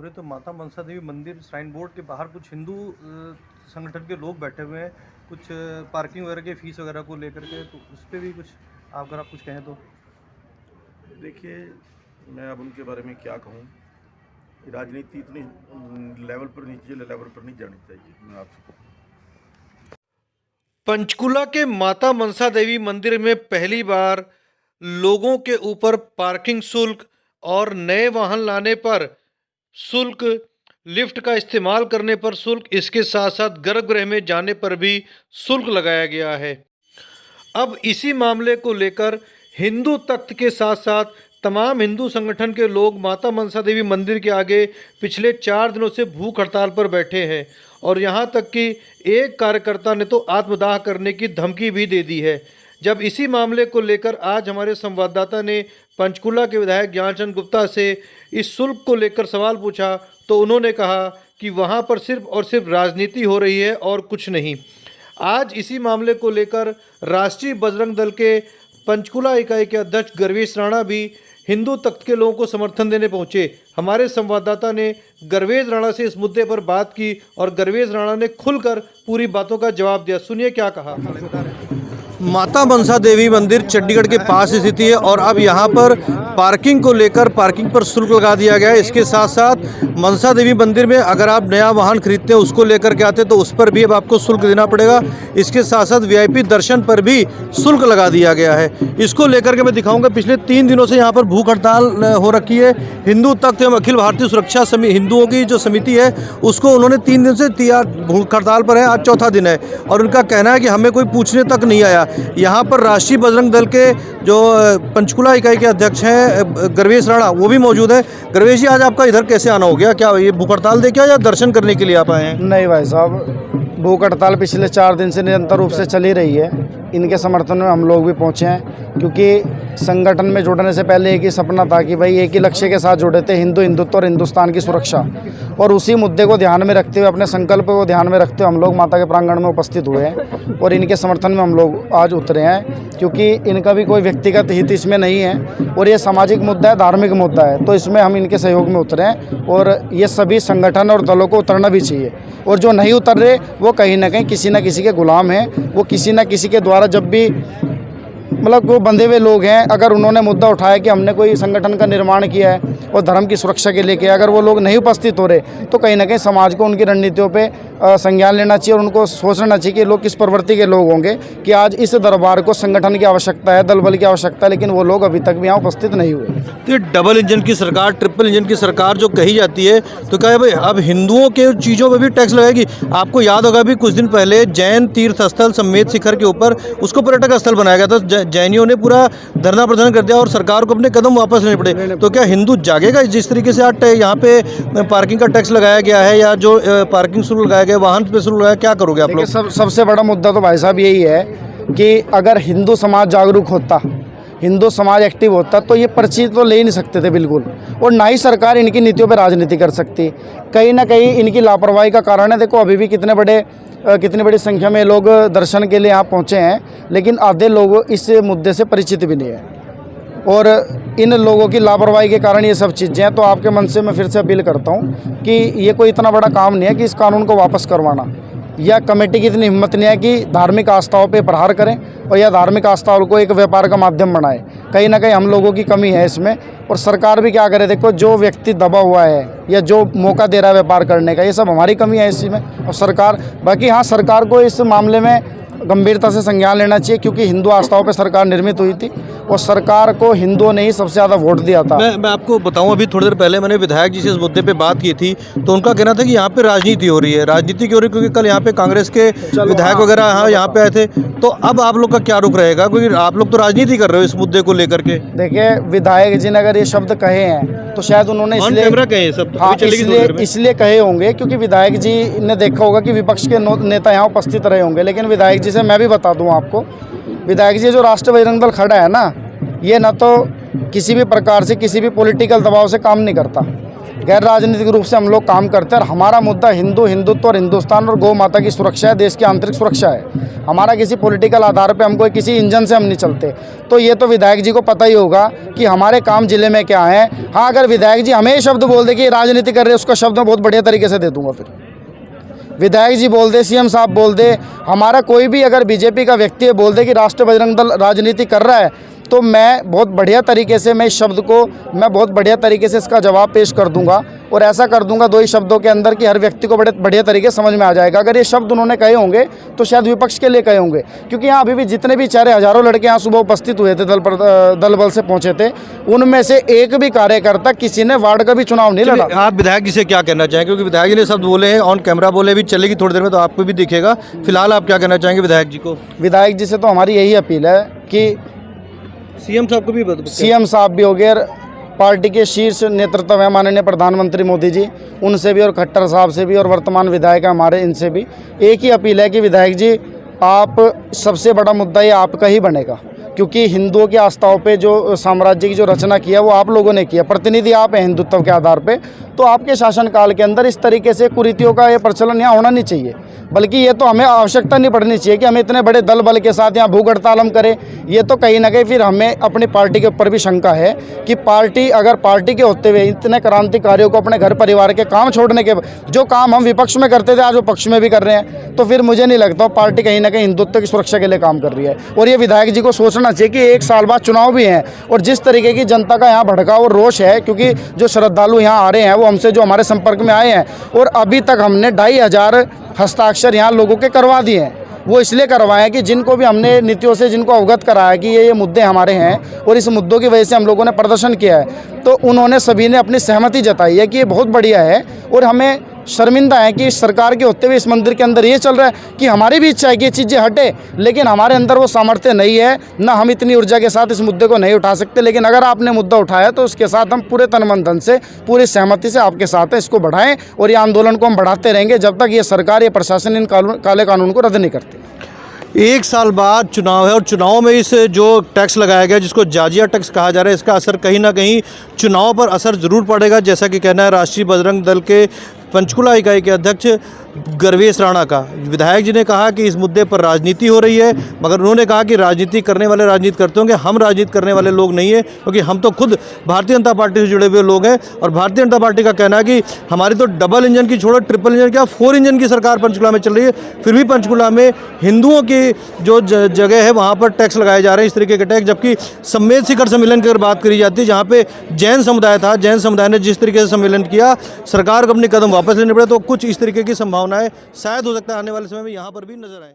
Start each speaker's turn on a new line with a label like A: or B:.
A: हो रहे तो माता मनसा देवी मंदिर श्राइन बोर्ड के बाहर कुछ हिंदू संगठन के लोग बैठे हुए हैं, कुछ पार्किंग वगैरह के फीस वगैरह को लेकर के, तो उस पर भी कुछ अगर आप कुछ कहें तो।
B: देखिए, मैं अब उनके बारे में क्या कहूँ। राजनीति इतनी लेवल पर नीचे लेवल पर नहीं जानी चाहिए। मैं आपसे
C: पंचकुला के माता मनसा देवी मंदिर में पहली बार लोगों के ऊपर पार्किंग शुल्क और नए वाहन लाने पर शुल्क, लिफ्ट का इस्तेमाल करने पर शुल्क, इसके साथ साथ गर्भगृह में जाने पर भी शुल्क लगाया गया है। अब इसी मामले को लेकर हिंदू तख्त के साथ साथ तमाम हिंदू संगठन के लोग माता मनसा देवी मंदिर के आगे पिछले 4 दिनों से भूख हड़ताल पर बैठे हैं और यहाँ तक कि एक कार्यकर्ता ने तो आत्मदाह करने की धमकी भी दे दी है। जब इसी मामले को लेकर आज हमारे संवाददाता ने पंचकुला के विधायक ज्ञानचंद गुप्ता से इस शुल्क को लेकर सवाल पूछा तो उन्होंने कहा कि वहाँ पर सिर्फ और सिर्फ राजनीति हो रही है और कुछ नहीं। आज इसी मामले को लेकर राष्ट्रीय बजरंग दल के पंचकुला इकाई के अध्यक्ष गर्वेश राणा भी हिंदू तख्त के लोगों को समर्थन देने पहुंचे। हमारे संवाददाता ने गर्वेश राणा से इस मुद्दे पर बात की और गर्वेश राणा ने खुलकर पूरी बातों का जवाब दिया। सुनिए क्या कहा। माता मनसा देवी मंदिर चंडीगढ़ के पास स्थित है और अब यहाँ पर पार्किंग को लेकर पार्किंग पर शुल्क लगा दिया गया है। इसके साथ साथ मनसा देवी मंदिर में अगर आप नया वाहन खरीदते हैं उसको लेकर के आते हैं तो उस पर भी अब आपको शुल्क देना पड़ेगा। इसके साथ साथ वीआईपी दर्शन पर भी शुल्क लगा दिया गया है। इसको लेकर के मैं दिखाऊंगा, पिछले 3 दिनों से यहाँ पर भूख हड़ताल हो रखी है। हिंदू तख्त एवं अखिल भारतीय सुरक्षा हिंदुओं की जो समिति है उसको उन्होंने 3 दिन से भूख हड़ताल पर है। आज चौथा दिन है और उनका कहना है कि हमें कोई पूछने तक नहीं आया। यहाँ पर राष्ट्रीय बजरंग दल के जो पंचकुला इकाई के अध्यक्ष हैं गर्वेश राणा, वो भी मौजूद है। गर्वेश जी, आज आपका इधर कैसे आना हो गया? क्या ये भूख हड़ताल देखा या दर्शन करने के लिए आप आए हैं?
D: नहीं भाई साहब, भूख हड़ताल पिछले 4 दिन से निरंतर रूप से चली रही है। इनके समर्थन में हम लोग भी पहुँचे हैं क्योंकि संगठन में जुड़ने से पहले एक ही सपना था कि भाई एक ही लक्ष्य के साथ जुड़े थे, हिंदुत्व और हिंदुस्तान की सुरक्षा। और उसी मुद्दे को ध्यान में रखते हुए, अपने संकल्प को ध्यान में रखते हुए हम लोग माता के प्रांगण में उपस्थित हुए हैं और इनके समर्थन में हम लोग आज उतरे हैं क्योंकि इनका भी कोई व्यक्तिगत हित इसमें नहीं है और ये सामाजिक मुद्दा है, धार्मिक मुद्दा है, तो इसमें हम इनके सहयोग में उतरे हैं और ये सभी संगठन और दलों को उतरना भी चाहिए। और जो नहीं उतर रहे वो कहीं ना कहीं किसी न किसी के गुलाम हैं। वो किसी न किसी के द्वारा जब भी मतलब वो बंधे हुए लोग हैं, अगर उन्होंने मुद्दा उठाया कि हमने कोई संगठन का निर्माण किया है और धर्म की सुरक्षा के लिए किया, अगर वो लोग नहीं उपस्थित हो रहे तो कहीं ना कहीं समाज को उनकी रणनीतियों पे संज्ञान लेना चाहिए और उनको सोचना चाहिए कि लोग किस प्रवृत्ति के लोग होंगे कि आज इस दरबार को संगठन की आवश्यकता है, दल बल की आवश्यकता है, लेकिन वो लोग अभी तक भी यहाँ उपस्थित नहीं हुए।
C: तो डबल इंजन की सरकार, ट्रिपल इंजन की सरकार जो कही जाती है, तो क्या है भाई अब हिंदुओं के चीज़ों पर भी टैक्स लगाएगी? आपको याद होगा भी कुछ दिन पहले जैन तीर्थ स्थल समेत शिखर के ऊपर उसको पर्यटक स्थल बनाया गया था। जैनियों ने पूरा धरना प्रदर्शन कर दिया और सरकार को अपने कदम वापस लेने पड़े। तो क्या हिंदू जागेगा? जिस तरीके से आज यहाँ पे पार्किंग का टैक्स लगाया गया है या जो पार्किंग शुल्क लगाया गया, वाहन पे शुल्क लगाया, क्या करोगे आप लोग?
D: सबसे बड़ा मुद्दा तो भाई साहब यही है कि अगर हिंदू समाज जागरूक होता, हिंदू समाज एक्टिव होता तो ये पर्ची तो ले ही नहीं सकते थे बिल्कुल, और ना ही सरकार इनकी नीतियों पर राजनीति कर सकती। कहीं ना कहीं इनकी लापरवाही का कारण है। देखो अभी भी कितनी बड़ी संख्या में लोग दर्शन के लिए यहाँ पहुँचे हैं, लेकिन आधे लोग इस मुद्दे से परिचित भी नहीं है और इन लोगों की लापरवाही के कारण ये सब चीज़ें हैं। तो आपके मन से मैं फिर से अपील करता हूँ कि ये कोई इतना बड़ा काम नहीं है कि इस कानून को वापस करवाना, या कमेटी की इतनी हिम्मत नहीं है कि धार्मिक आस्थाओं पे प्रहार करें और या धार्मिक आस्थाओं को एक व्यापार का माध्यम बनाए। कहीं ना कहीं हम लोगों की कमी है इसमें और सरकार भी क्या करे। देखो जो व्यक्ति दबा हुआ है या जो मौका दे रहा है व्यापार करने का, ये सब हमारी कमी है इसमें। और सरकार, बाकी हाँ, सरकार को इस मामले में गंभीरता से संज्ञान लेना चाहिए क्योंकि हिंदू आस्थाओं पे सरकार निर्मित हुई थी और सरकार को हिंदुओं ने ही सबसे ज़्यादा वोट दिया था।
C: मैं आपको बताऊं, अभी थोड़ी देर पहले मैंने विधायक जी से इस मुद्दे पे बात की थी तो उनका कहना था कि यहाँ पे राजनीति हो रही है। राजनीति क्यों हो रही है? क्योंकि कल यहाँ पे कांग्रेस के विधायक वगैरह यहाँ पे आए थे। तो अब आप लोग का क्या रुख रहेगा, क्योंकि आप लोग तो राजनीति कर रहे हो इस मुद्दे को लेकर के?
D: देखिए, विधायक जी ने अगर ये शब्द कहे हैं तो शायद उन्होंने इसलिए कहे होंगे क्योंकि विधायक जी ने देखा होगा कि विपक्ष के नेता यहाँ उपस्थित रहे होंगे। लेकिन विधायक जी से मैं भी बता दूं आपको, विधायक जी जो राष्ट्रीय बजरंग दल खड़ा है ना, ये ना तो किसी भी प्रकार से किसी भी पॉलिटिकल दबाव से काम नहीं करता। गैर राजनीतिक रूप से हम लोग काम करते हैं और हमारा मुद्दा हिंदुत्व और हिंदुस्तान और गौ माता की सुरक्षा है, देश की आंतरिक सुरक्षा है। हमारा किसी पॉलिटिकल आधार पे हम कोई किसी इंजन से हम नहीं चलते। तो ये तो विधायक जी को पता ही होगा कि हमारे काम जिले में क्या है। हाँ, अगर विधायक जी हमें शब्द बोल दे कि राजनीति कर रहे हैं, उसका शब्द मैं बहुत बढ़िया तरीके से दे दूंगा। फिर विधायक जी बोल दे, सीएम साहब बोल दे, हमारा कोई भी अगर बीजेपी का व्यक्ति बोल दे कि राष्ट्रीय बजरंग दल राजनीति कर रहा है, तो मैं बहुत बढ़िया तरीके से मैं इस शब्द को मैं बहुत बढ़िया तरीके से इसका जवाब पेश कर दूंगा। और ऐसा कर दूंगा 2 ही शब्दों के अंदर कि हर व्यक्ति को बड़े बढ़िया तरीके से समझ में आ जाएगा। अगर ये शब्द उन्होंने कहे होंगे तो शायद विपक्ष के लिए कहे होंगे, क्योंकि यहाँ अभी भी जितने भी चारे हजारों लड़के यहाँ सुबह उपस्थित हुए थे, दल बल से पहुंचे थे, उनमें से एक भी कार्यकर्ता किसी ने वार्ड का भी चुनाव नहीं लड़ा।
C: आप विधायक जी से क्या कहना चाहेंगे, क्योंकि विधायक जी ने शब्द बोले हैं, ऑन कैमरा बोले, भी चलेगी थोड़ी देर में तो आपको भी दिखेगा। फिलहाल आप क्या कहना चाहेंगे विधायक जी को?
D: विधायक जी से तो हमारी यही अपील है कि
C: सीएम साहब को भी
D: सीएम साहब भी हो गए, पार्टी के शीर्ष नेतृत्व है माननीय प्रधानमंत्री मोदी जी, उनसे भी और खट्टर साहब से भी और वर्तमान विधायक हमारे, इनसे भी एक ही अपील है कि विधायक जी आप सबसे बड़ा मुद्दा ये आपका ही बनेगा, क्योंकि हिंदुओं की आस्थाओं पे जो साम्राज्य की जो रचना किया वो आप लोगों ने किया, प्रतिनिधि आप हैं हिंदुत्व के आधार पे। तो आपके शासनकाल के अंदर इस तरीके से कुरीतियों का ये प्रचलन यहाँ होना नहीं चाहिए, बल्कि ये तो हमें आवश्यकता नहीं पड़नी चाहिए कि हम इतने बड़े दल बल के साथ यहाँ भूख हड़ताल हम करें। ये तो कहीं ना कहीं फिर हमें अपनी पार्टी के ऊपर भी शंका है कि पार्टी अगर पार्टी के होते हुए इतने क्रांतिकारियों को अपने घर परिवार के काम छोड़ने के जो काम हम विपक्ष में करते थे आज वो पक्ष में भी कर रहे हैं, तो फिर मुझे नहीं लगता पार्टी कहीं ना कहीं हिंदुत्व की सुरक्षा के लिए काम कर रही है। और ये विधायक जी को सोचना चाहिए कि 1 साल बाद चुनाव भी हैं और जिस तरीके की जनता का यहाँ भड़काव और रोष है, क्योंकि जो श्रद्धालु यहाँ आ रहे हैं वो हमसे जो हमारे संपर्क में आए हैं और अभी तक हमने 2500 हस्ताक्षर यहाँ लोगों के करवा दिए हैं। वो इसलिए करवाए हैं कि जिनको भी हमने नीतियों से जिनको अवगत कराया कि ये मुद्दे हमारे हैं और इस मुद्दों की वजह से हम लोगों ने प्रदर्शन किया है, तो उन्होंने सभी ने अपनी सहमति जताई है कि ये बहुत बढ़िया है। और हमें शर्मिंदा है कि इस सरकार के होते हुए इस मंदिर के अंदर ये चल रहा है कि हमारी भी इच्छा है कि ये चीज़ें हटे, लेकिन हमारे अंदर वो सामर्थ्य नहीं है, ना हम इतनी ऊर्जा के साथ इस मुद्दे को नहीं उठा सकते। लेकिन अगर आपने मुद्दा उठाया तो उसके साथ हम पूरे तन मन धन से पूरी सहमति से आपके साथ है, इसको बढ़ाएं और ये आंदोलन को हम बढ़ाते रहेंगे जब तक ये सरकार, ये प्रशासन इन काले कानून को रद्द नहीं करती।
C: 1 साल बाद चुनाव है और चुनाव में इस जो टैक्स लगाया गया जिसको जाजिया टैक्स कहा जा रहा है, इसका असर कहीं ना कहीं चुनाव पर असर ज़रूर पड़ेगा, जैसा कि कहना है राष्ट्रीय बजरंग दल के पंचकुला इकाई के अध्यक्ष गर्वेश राणा का। विधायक जी ने कहा कि इस मुद्दे पर राजनीति हो रही है, मगर उन्होंने कहा कि राजनीति करने वाले राजनीति करते होंगे, हम राजनीति करने वाले लोग नहीं है, क्योंकि हम तो खुद भारतीय जनता पार्टी से जुड़े हुए लोग हैं। और भारतीय जनता पार्टी का कहना है कि हमारी तो डबल इंजन की छोड़ो, ट्रिपल इंजन क्या 4 इंजन की सरकार पंचकुला में चल रही है, फिर भी पंचकुला में हिंदुओं की जो जगह है वहाँ पर टैक्स लगाए जा रहे हैं, इस तरीके के टैक्स। जबकि सम्मेद शिखर सम्मेलन की अगर बात करी जाती है, जहाँ पे जैन समुदाय था, जैन समुदाय ने जिस तरीके से सम्मेलन किया, सरकार को अपने कदम वापस लेने पड़े, तो कुछ इस तरीके की संभावनाएं शायद हो सकता है आने वाले समय में यहाँ पर भी नजर आए।